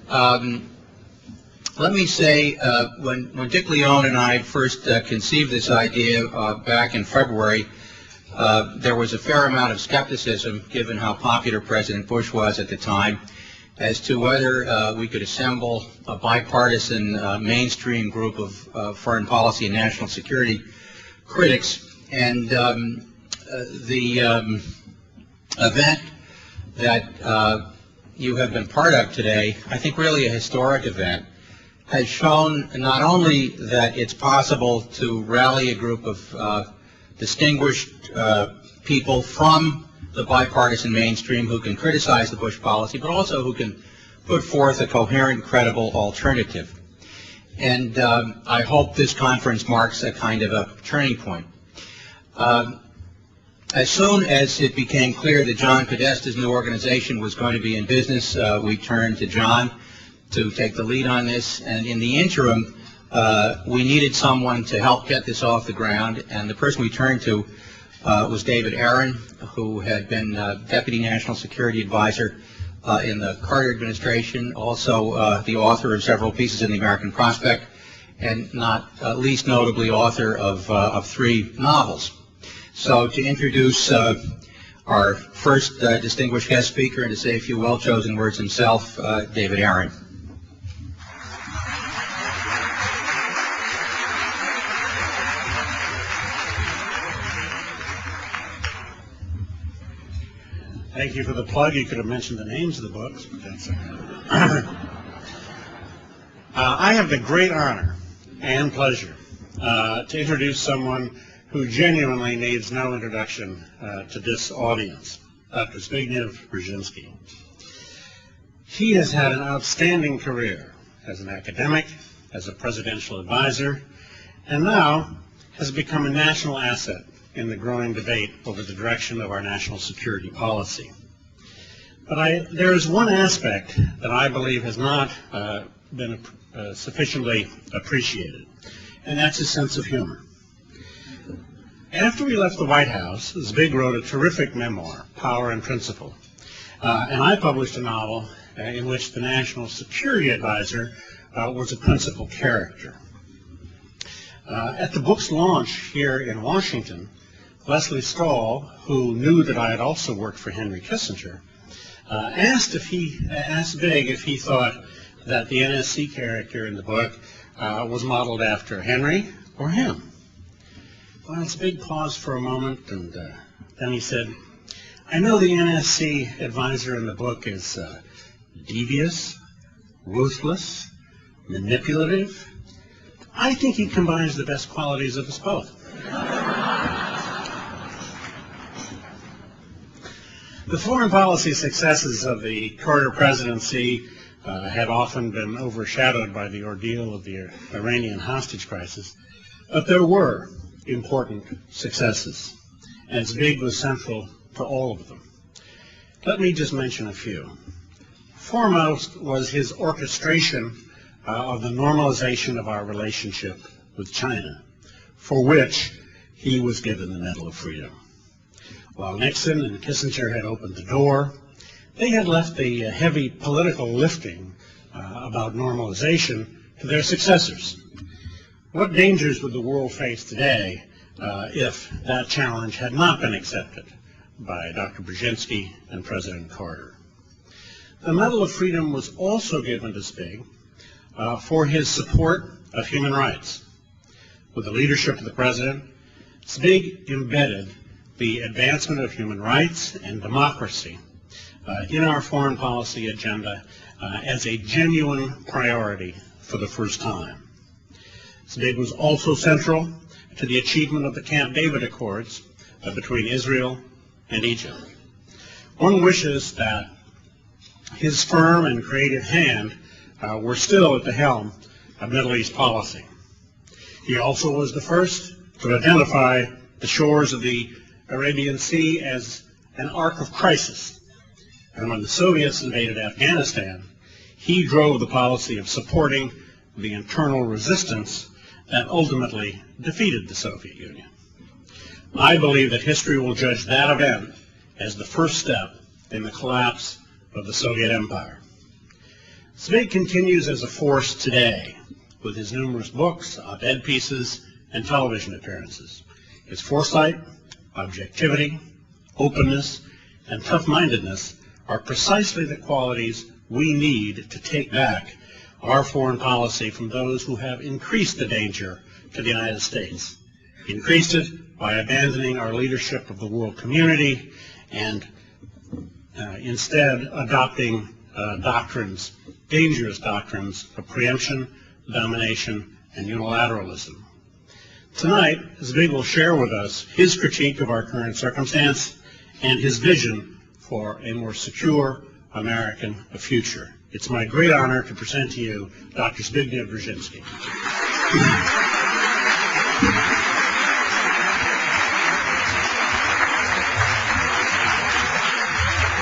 Let me say, when Dick Leone and I first conceived this idea back in February, there was a fair amount of skepticism, given how popular President Bush was at the time, as to whether we could assemble a bipartisan mainstream group of foreign policy and national security critics. And the event that you have been part of today, I think really a historic event, has shown not only that it's possible to rally a group of distinguished people from the bipartisan mainstream who can criticize the Bush policy, but also who can put forth a coherent, credible alternative. And I hope this conference marks a kind of a turning point. As soon as it became clear that John Podesta's new organization was going to be in business, we turned to John to take the lead on this. And in the interim, we needed someone to help get this off the ground. And the person we turned to was David Aaron, who had been Deputy National Security Advisor in the Carter administration, also the author of several pieces in the American Prospect, and not least notably author of 3 novels. So to introduce our first distinguished guest speaker and to say a few well-chosen words himself, David Aaron. Thank you for the plug. You could have mentioned the names of the books, but that's okay. I have the great honor and pleasure to introduce someone who genuinely needs no introduction to this audience, Dr. Zbigniew Brzezinski. He has had an outstanding career as an academic, as a presidential advisor, and now has become a national asset in the growing debate over the direction of our national security policy. But there is one aspect that I believe has not been sufficiently appreciated, and that's his sense of humor. After we left the White House, Zbig wrote a terrific memoir, Power and Principle, and I published a novel in which the National Security Advisor was a principal character. At the book's launch here in Washington, Leslie Stahl, who knew that I had also worked for Henry Kissinger, asked Zbig if he thought that the NSC character in the book was modeled after Henry or him. Well, Zbig paused for a moment, and then he said, I know the NSC advisor in the book is devious, ruthless, manipulative. I think he combines the best qualities of us both. The foreign policy successes of the Carter presidency had often been overshadowed by the ordeal of the Iranian hostage crisis, but there were important successes, and Zbig was central to all of them. Let me just mention a few. Foremost was his orchestration of the normalization of our relationship with China, for which he was given the Medal of Freedom. While Nixon and Kissinger had opened the door, they had left the heavy political lifting about normalization to their successors. What dangers would the world face today if that challenge had not been accepted by Dr. Brzezinski and President Carter? The Medal of Freedom was also given to Zbig for his support of human rights. With the leadership of the President, Zbig embedded the advancement of human rights and democracy in our foreign policy agenda as a genuine priority for the first time. Zbig was also central to the achievement of the Camp David Accords between Israel and Egypt. One wishes that his firm and creative hand were still at the helm of Middle East policy. He also was the first to identify the shores of the Arabian Sea as an arc of crisis. And when the Soviets invaded Afghanistan, he drove the policy of supporting the internal resistance that ultimately defeated the Soviet Union. I believe that history will judge that event as the first step in the collapse of the Soviet Empire. Zbig continues as a force today with his numerous books, op-ed pieces, and television appearances. His foresight, objectivity, openness, and tough-mindedness are precisely the qualities we need to take back our foreign policy from those who have increased the danger to the United States. Increased it by abandoning our leadership of the world community and instead adopting doctrines, dangerous doctrines of preemption, domination, and unilateralism. Tonight, Zbig will share with us his critique of our current circumstance and his vision for a more secure American future. It's my great honor to present to you Dr. Zbigniew Brzezinski.